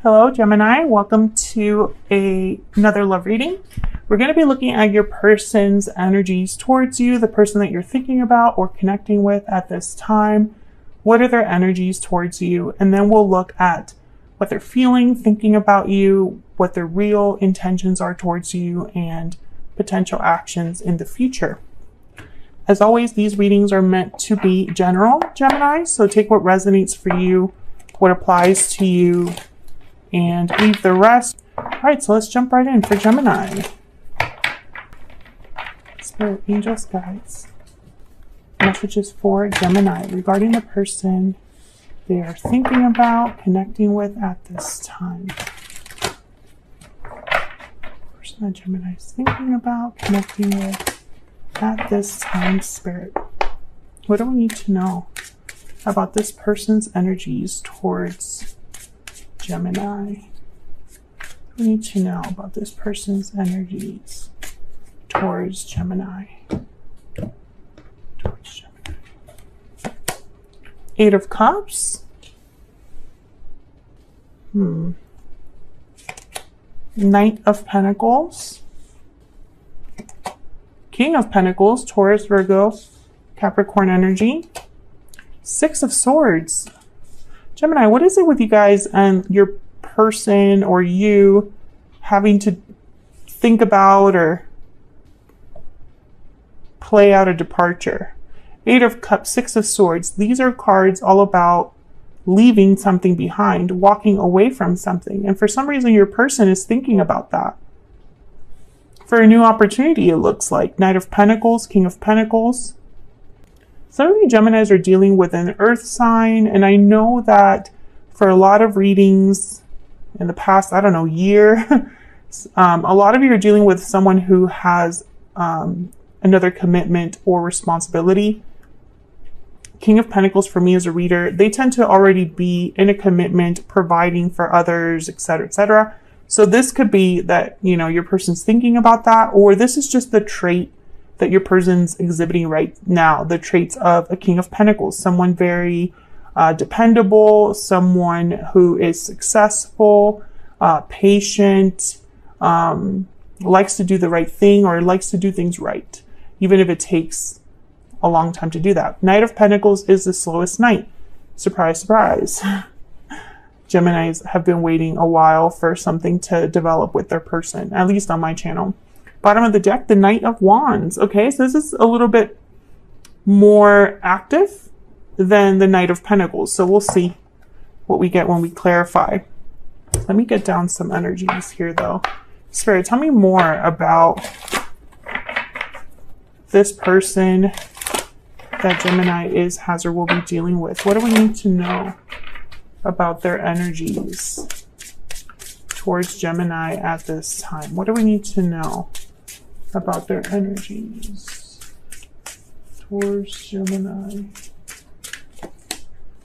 Hello, Gemini. Welcome to another love reading. We're going to be looking at your person's energies towards you, the person that you're thinking about or connecting with at this time. What are their energies towards you? And then we'll look at what they're feeling, thinking about you, what their real intentions are towards you, and potential actions in the future. As always, these readings are meant to be general, Gemini, so take what resonates for you, what applies to you, and leave the rest. All right, so let's jump right in for Gemini. Spirit, angels, guides. Messages for Gemini regarding the person they are thinking about, connecting with at this time. Person that Gemini is thinking about, connecting with at this time, Spirit. What do we need to know about this person's energies towards Gemini? We need to know about this person's energies towards Gemini. Eight of Cups. Knight of Pentacles. King of Pentacles, Taurus, Virgo, Capricorn energy. Six of Swords. Gemini, what is it with you guys and your person or you having to think about or play out a departure? Eight of Cups, Six of Swords. These are cards all about leaving something behind, walking away from something. And for some reason, your person is thinking about that. For a new opportunity, it looks like. Knight of Pentacles, King of Pentacles. Some of you Geminis are dealing with an earth sign, and I know that for a lot of readings in the past, year, a lot of you are dealing with someone who has another commitment or responsibility. King of Pentacles, for me as a reader, they tend to already be in a commitment, providing for others, etc., etc. So this could be that, your person's thinking about that, or this is just the trait that your person's exhibiting right now, the traits of a King of Pentacles, someone very dependable, someone who is successful, patient, likes to do the right thing or likes to do things right, even if it takes a long time to do that. Knight of Pentacles is the slowest knight. Surprise, surprise. Geminis have been waiting a while for something to develop with their person, at least on my channel. Bottom of the deck, the Knight of Wands. Okay, so this is a little bit more active than the Knight of Pentacles. So we'll see what we get when we clarify. Let me get down some energies here though. Spirit, tell me more about this person that Gemini has or will be dealing with. What do we need to know about their energies towards Gemini at this time? What do we need to know about their energies towards Gemini?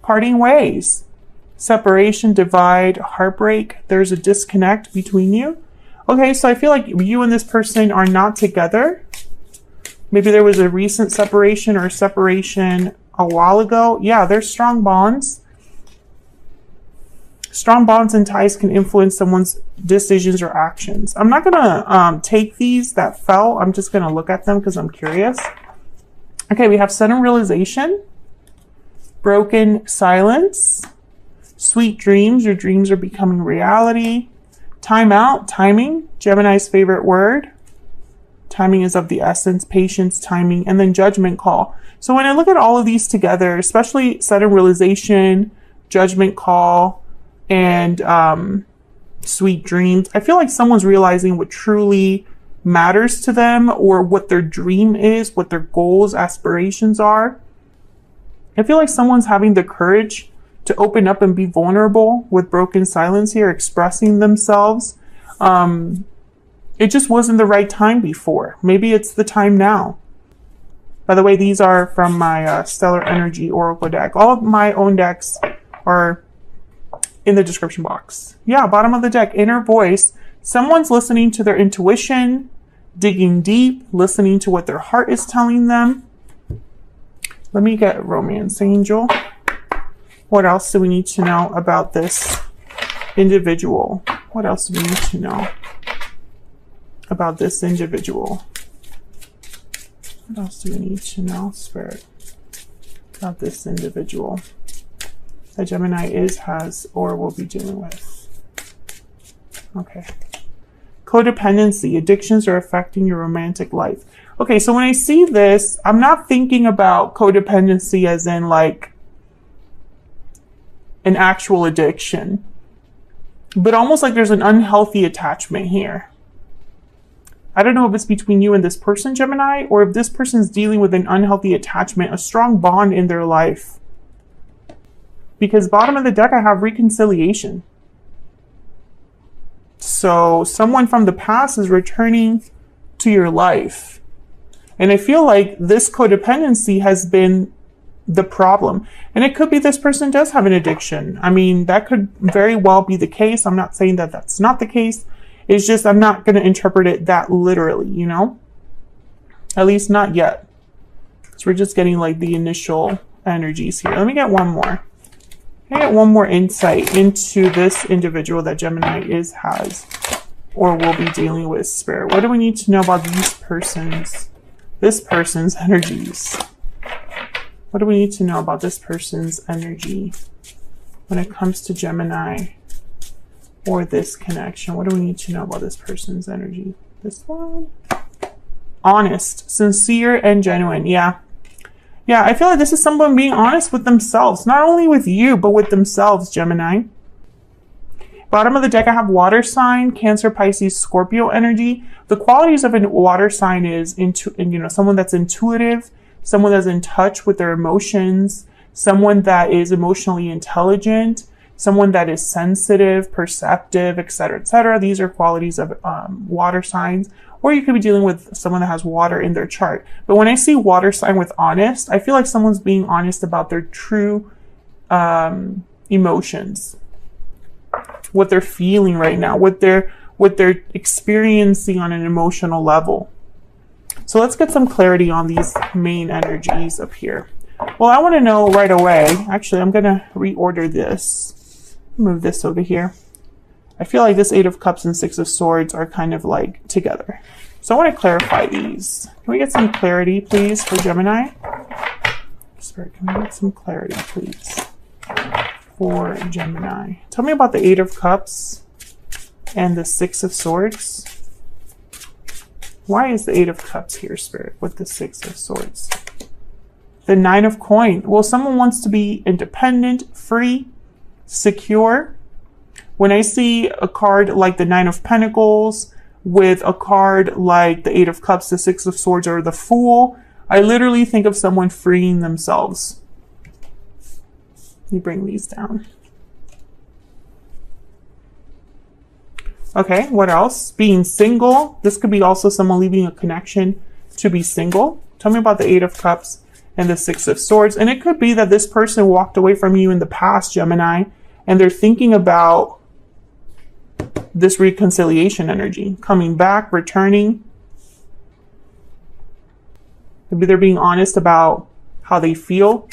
Parting ways, separation, divide, heartbreak. There's a disconnect between you. Okay, so I feel like you and this person are not together. Maybe there was a recent separation or a separation a while ago. Yeah, there's strong bonds. Strong bonds and ties can influence someone's decisions or actions. I'm not going to take these that fell. I'm just going to look at them because I'm curious. Okay, we have sudden realization, broken silence, sweet dreams. Your dreams are becoming reality. Time out, timing, Gemini's favorite word. Timing is of the essence, patience, timing, and then judgment call. So when I look at all of these together, especially sudden realization, judgment call, and sweet dreams, I feel like someone's realizing what truly matters to them or what their dream is, what their goals, aspirations are. I feel like someone's having the courage to open up and be vulnerable with broken silence here, expressing themselves. It just wasn't the right time before. Maybe it's the time now. By the way, these are from my Stellar Energy Oracle deck. All of my own decks are in the description box. Yeah, bottom of the deck, inner voice. Someone's listening to their intuition, digging deep, listening to what their heart is telling them. Let me get Romance Angel. What else do we need to know about this individual. What else do we need to know about this individual? What else do we need to know, Spirit, about this individual that Gemini is, has, or will be dealing with? Okay. Codependency. Addictions are affecting your romantic life. Okay, so when I see this, I'm not thinking about codependency as in like an actual addiction, but almost like there's an unhealthy attachment here. I don't know if it's between you and this person, Gemini, or if this person's dealing with an unhealthy attachment, a strong bond in their life. Because bottom of the deck, I have reconciliation. So someone from the past is returning to your life. And I feel like this codependency has been the problem. And it could be this person does have an addiction. I mean, that could very well be the case. I'm not saying that that's not the case. It's just I'm not going to interpret it that literally, you know? At least not yet. Because we're just getting like the initial energies here. Let me get one more. Can I get one more insight into this individual that Gemini is, has, or will be dealing with, Spirit? What do we need to know about this person's energies? What do we need to know about this person's energy when it comes to Gemini or this connection? What do we need to know about this person's energy? This one? Honest, sincere, and genuine. Yeah. Yeah, I feel like this is someone being honest with themselves. Not only with you, but with themselves, Gemini. Bottom of the deck, I have water sign, Cancer, Pisces, Scorpio energy. The qualities of a water sign is someone that's intuitive, someone that's in touch with their emotions, someone that is emotionally intelligent, someone that is sensitive, perceptive, etc., etc. These are qualities of water signs. Or you could be dealing with someone that has water in their chart. But when I see water sign with honest, I feel like someone's being honest about their true emotions, what they're feeling right now, what they're experiencing on an emotional level. So let's get some clarity on these main energies up here. Well, I want to know right away. Actually, I'm going to reorder this. Move this over here. I feel like this 8 of Cups and 6 of Swords are kind of like together. So I want to clarify these. Can we get some clarity, please, for Gemini? Spirit, can we get some clarity, please, for Gemini? Tell me about the 8 of Cups and the 6 of Swords. Why is the 8 of Cups here, Spirit, with the 6 of Swords? The 9 of Coin. Well, someone wants to be independent, free, secure. When I see a card like the 9 of Pentacles with a card like the 8 of Cups, the 6 of Swords, or the Fool, I literally think of someone freeing themselves. Let me bring these down. Okay, what else? Being single. This could be also someone leaving a connection to be single. Tell me about the 8 of Cups and the 6 of Swords. And it could be that this person walked away from you in the past, Gemini, and they're thinking about this reconciliation energy, coming back, returning. Maybe they're being honest about how they feel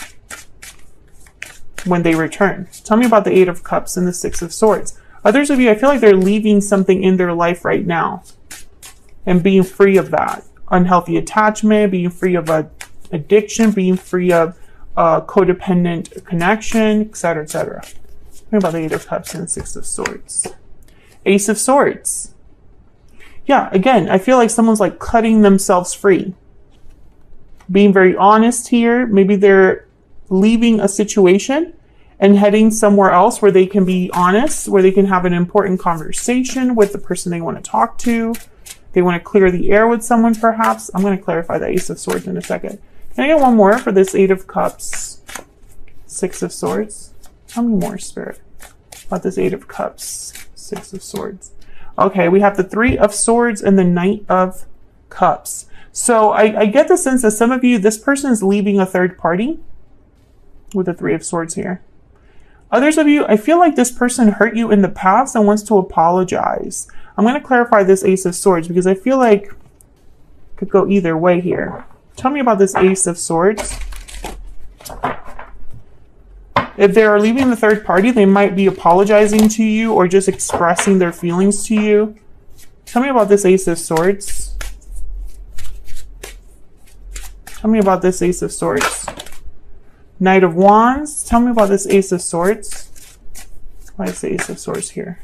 when they return. Tell me about the 8 of Cups and the 6 of Swords. Others of you, I feel like they're leaving something in their life right now and being free of that. Unhealthy attachment, being free of addiction, being free of codependent connection, etc., etc. Tell me about the 8 of Cups and 6 of Swords. Ace of Swords. Yeah, again, I feel like someone's like cutting themselves free. Being very honest here. Maybe they're leaving a situation and heading somewhere else where they can be honest, where they can have an important conversation with the person they want to talk to. They want to clear the air with someone, perhaps. I'm going to clarify the Ace of Swords in a second. Can I get one more for this 8 of Cups, 6 of Swords? Tell me more, Spirit, about this 8 of Cups, 6 of Swords. Okay, we have the 3 of Swords and the Knight of Cups. So I get the sense that some of you, this person is leaving a third party with the 3 of Swords here. Others of you, I feel like this person hurt you in the past and wants to apologize. I'm going to clarify this Ace of Swords because I feel like it could go either way here. Tell me about this Ace of Swords If they are leaving the third party, they might be apologizing to you or just expressing their feelings to you. Tell me about this Ace of Swords. Tell me about this Ace of Swords. Knight of Wands. Tell me about this Ace of Swords. Why is the Ace of Swords here?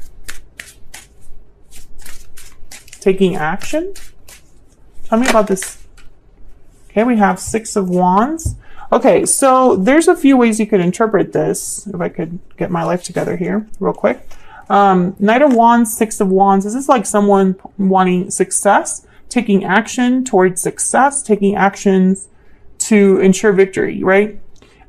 Taking action. Tell me about this. Okay, we have Six of Wands. Okay, so there's a few ways you could interpret this. If I could get my life together here real quick. Knight of Wands, Six of Wands. Is this like someone wanting success, taking action towards success, taking actions to ensure victory, right?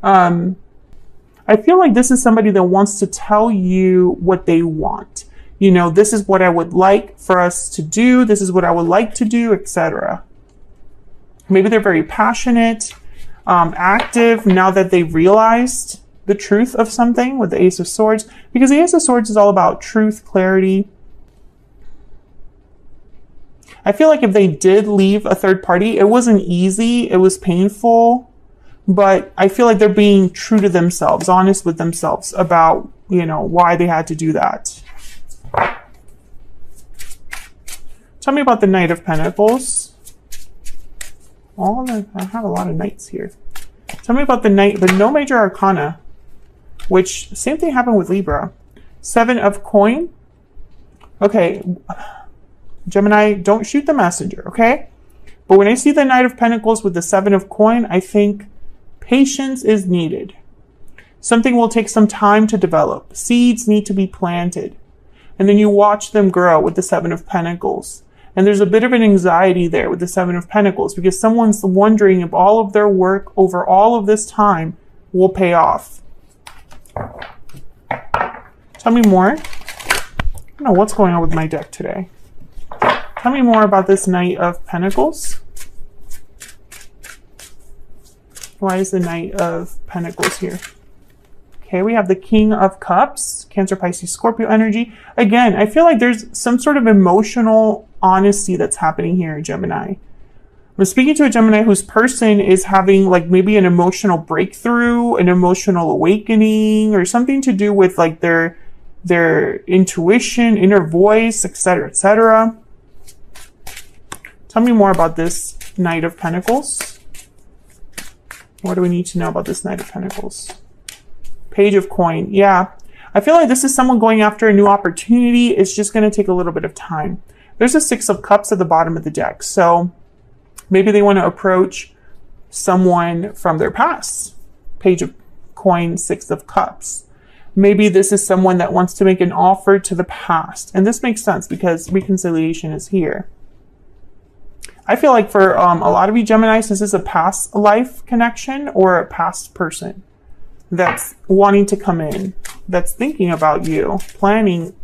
I feel like this is somebody that wants to tell you what they want. You know, this is what I would like for us to do. This is what I would like to do, etc. Maybe they're very passionate, active now that they've realized the truth of something with the Ace of Swords, because the Ace of Swords is all about truth, clarity. I feel like if they did leave a third party, it wasn't easy, it was painful, but I feel like they're being true to themselves, honest with themselves about, you know, why they had to do that. Tell me about the Knight of Pentacles. I have a lot of knights here. Tell me about the Knight, but no major arcana, which same thing happened with Libra. Seven of Coin. Okay, Gemini, don't shoot the messenger, okay? But when I see the Knight of Pentacles with the Seven of Coin, I think patience is needed. Something will take some time to develop. Seeds need to be planted. And then you watch them grow with the Seven of Pentacles. And there's a bit of an anxiety there with the Seven of Pentacles because someone's wondering if all of their work over all of this time will pay off. Tell me more. I don't know what's going on with my deck today. Tell me more about this Knight of Pentacles. Why is the Knight of Pentacles here? Okay, we have the King of Cups, Cancer, Pisces, Scorpio energy. Again, I feel like there's some sort of emotional honesty that's happening here, Gemini. I'm speaking to a Gemini whose person is having like maybe an emotional breakthrough, an emotional awakening, or something to do with like their intuition, inner voice, etc., etc. Tell me more about this Knight of Pentacles. What do we need to know about this Knight of Pentacles? Page of Coin. Yeah, I feel like this is someone going after a new opportunity. It's just going to take a little bit of time. There's a Six of Cups at the bottom of the deck. So maybe they want to approach someone from their past. Page of Coin, Six of Cups. Maybe this is someone that wants to make an offer to the past. And this makes sense because reconciliation is here. I feel like for a lot of you Geminis, this is a past life connection or a past person that's wanting to come in, that's thinking about you, planning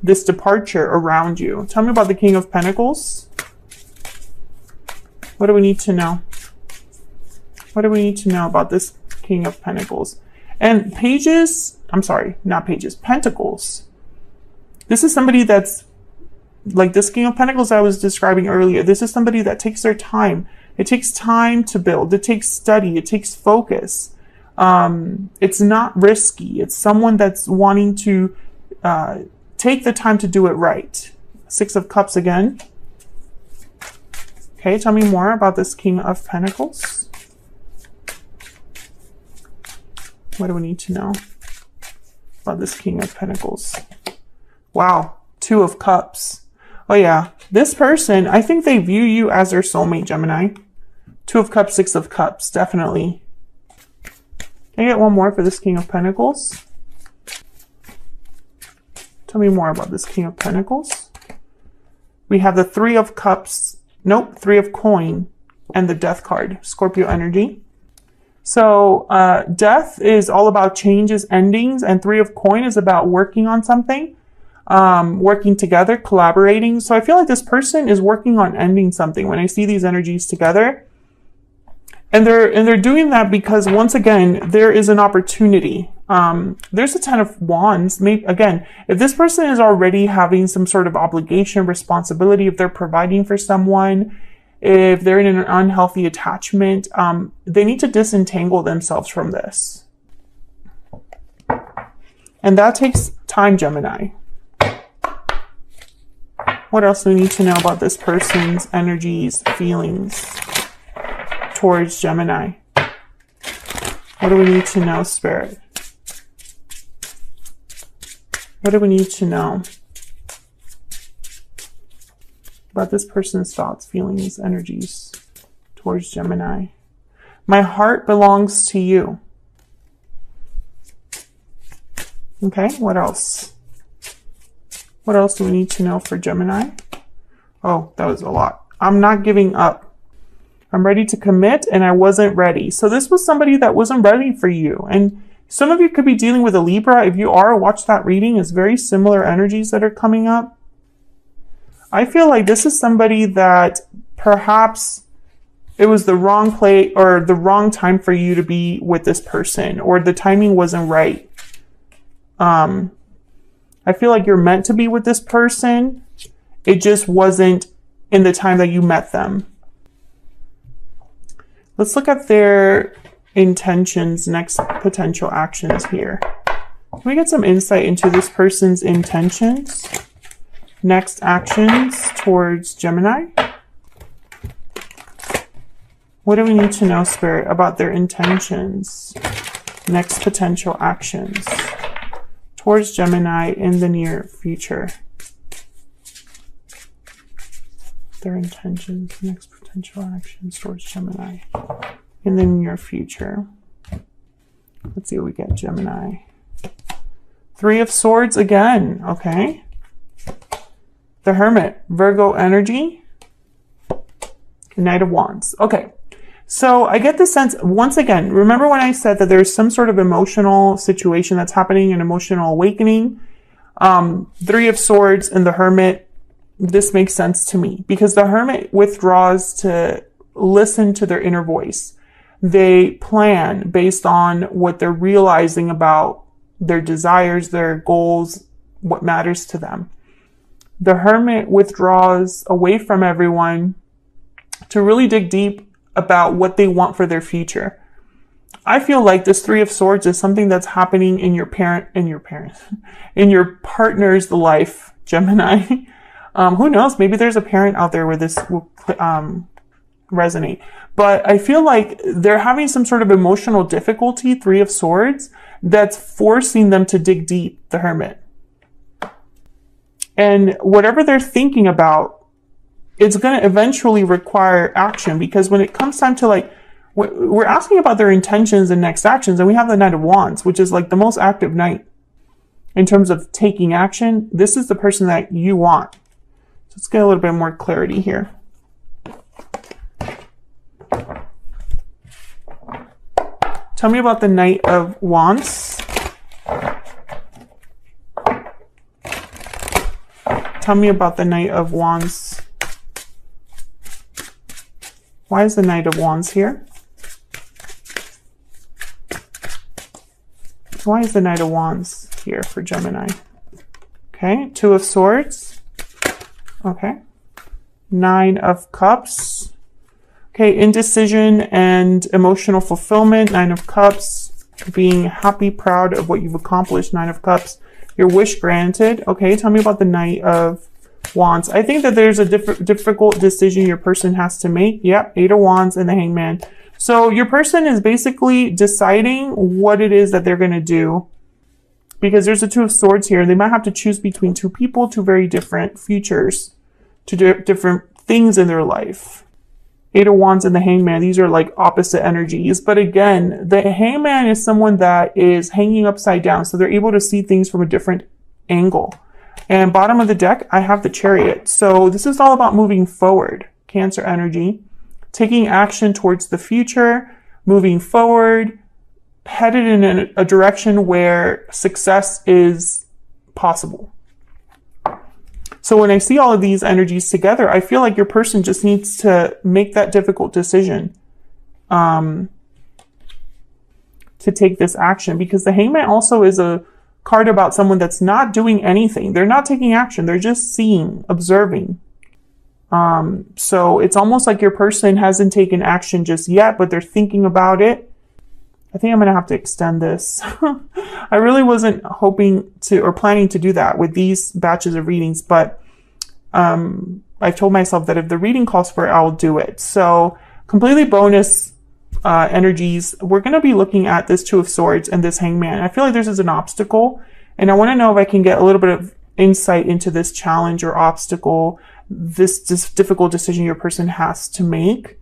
this departure around you. Tell me about the King of Pentacles. What do we need to know? What do we need to know about this King of Pentacles? And pages, I'm sorry, not pages, Pentacles. This is somebody that's like this King of Pentacles I was describing earlier. This is somebody that takes their time. It takes time to build. It takes study. It takes focus. It's not risky. It's someone that's wanting to take the time to do it right. Six of Cups again. Okay, tell me more about this King of Pentacles. What do we need to know about this King of Pentacles? Wow, Two of Cups. Oh yeah, this person, I think they view you as their soulmate, Gemini. Two of Cups, Six of Cups, definitely. Can I get one more for this King of Pentacles? Tell me more about this King of Pentacles. We have the Three of Cups, nope, Three of Coin, and the Death card, Scorpio energy. So Death is all about changes, endings, and Three of Coin is about working on something, working together, collaborating. So I feel like this person is working on ending something when I see these energies together. And they're doing that because once again, there is an opportunity. There's a Ten of Wands. Maybe again, if this person is already having some sort of obligation, responsibility, if they're providing for someone, if they're in an unhealthy attachment, they need to disentangle themselves from this. And that takes time, Gemini. What else do we need to know about this person's energies, feelings towards Gemini? What do we need to know, Spirit? What do we need to know about this person's thoughts, feelings, energies towards Gemini? My heart belongs to you. Okay, what else? What else do we need to know for Gemini? Oh, that was a lot. I'm not giving up. I'm ready to commit and I wasn't ready. So this was somebody that wasn't ready for you. And some of you could be dealing with a Libra. If you are, watch that reading. It's very similar energies that are coming up. I feel like this is somebody that perhaps it was the wrong play or the wrong time for you to be with this person, or the timing wasn't right. I feel like you're meant to be with this person. It just wasn't in the time that you met them. Let's look at their intentions, next potential actions here. Can we get some insight into this person's intentions? Next actions towards Gemini? What do we need to know, Spirit, about their intentions? Next potential actions towards Gemini in the near future. Their intentions, next potential actions towards Gemini in the near future. Let's see what we get, Gemini. Three of Swords again, okay. The Hermit, Virgo energy. Knight of Wands, okay. So I get the sense, once again, remember when I said that there's some sort of emotional situation that's happening, an emotional awakening? Three of Swords and the Hermit, this makes sense to me because the Hermit withdraws to listen to their inner voice. They plan based on what they're realizing about their desires, their goals, what matters to them. The Hermit withdraws away from everyone to really dig deep about what they want for their future. I feel like this Three of Swords is something that's happening in your in your partner's life, Gemini. Who knows? Maybe there's a parent out there where this will resonate. But I feel like they're having some sort of emotional difficulty, Three of Swords, that's forcing them to dig deep, the Hermit. And whatever they're thinking about, it's going to eventually require action, because when it comes time to, like, we're asking about their intentions and next actions, and we have the Knight of Wands, which is like the most active knight in terms of taking action. This is the person that you want. So let's get a little bit more clarity here. Tell me about the Knight of Wands. Tell me about the Knight of Wands. Why is the Knight of Wands here? Why is the Knight of Wands here for Gemini? Okay, Two of Swords. Okay. Nine of Cups. Okay, indecision and emotional fulfillment. Nine of Cups. Being happy, proud of what you've accomplished. Nine of Cups. Your wish granted. Okay, tell me about the Knight of Wands. I think that there's a difficult decision your person has to make. Yep, Eight of Wands and the Hangman. So your person is basically deciding what it is that they're going to do, because there's a Two of Swords here. They might have to choose between two people, two very different futures, two different things in their life. Eight of Wands and the Hangman, these are like opposite energies. But again, the Hangman is someone that is hanging upside down, so they're able to see things from a different angle. And bottom of the deck, I have the Chariot. So this is all about moving forward, Cancer energy, taking action towards the future, moving forward, headed in a direction where success is possible. So when I see all of these energies together, I feel like your person just needs to make that difficult decision to take this action, because the Hangman also is a card about someone that's not doing anything. They're not taking action. They're just seeing, observing. So it's almost like your person hasn't taken action just yet, but they're thinking about it. I think I'm going to have to extend this. I really wasn't hoping to or planning to do that with these batches of readings, but I've told myself that if the reading calls for it, I'll do it. So completely bonus energies. We're going to be looking at this Two of Swords and this Hangman. I feel like this is an obstacle, and I want to know if I can get a little bit of insight into this challenge or obstacle, this difficult decision your person has to make.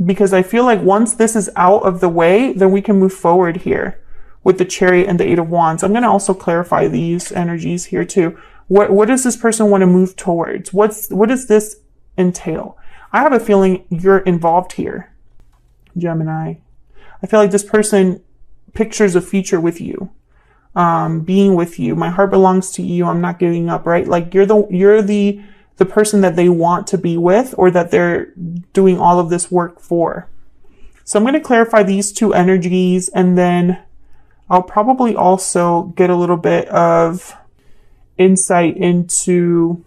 Because I feel like once this is out of the way, then we can move forward here with the Chariot and the Eight of Wands. I'm going to also clarify these energies here too. What does this person want to move towards? What does this entail? I have a feeling you're involved here, Gemini. I feel like this person pictures a future with you, being with you. My heart belongs to you. I'm not giving up, right? Like you're the person that they want to be with, or that they're doing all of this work for. So I'm going to clarify these two energies, and then I'll probably also get a little bit of insight into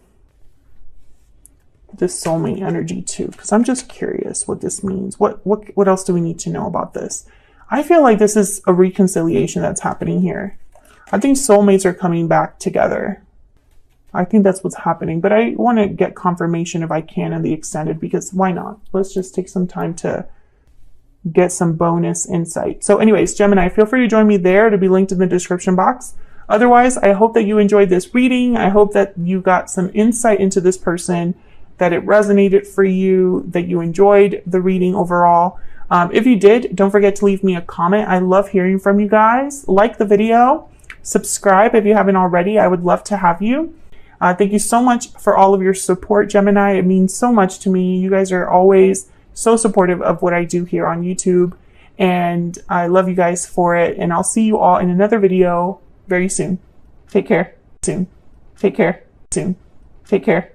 this soulmate energy too, because I'm just curious what this means. What else do we need to know about this? I feel like this is a reconciliation that's happening here. I think soulmates are coming back together. I think that's what's happening, but I want to get confirmation if I can in the extended, because why not? Let's just take some time to get some bonus insight. So anyways, Gemini, feel free to join me there. It'll be linked in the description box. Otherwise, I hope that you enjoyed this reading. I hope that you got some insight into this person, that it resonated for you, that you enjoyed the reading overall. If you did, don't forget to leave me a comment. I love hearing from you guys. Like the video, subscribe if you haven't already. I would love to have you. Thank you so much for all of your support, Gemini. It means so much to me. You guys are always so supportive of what I do here on YouTube, and I love you guys for it. And I'll see you all in another video very soon. Take care. Soon. Take care. Soon. Take care.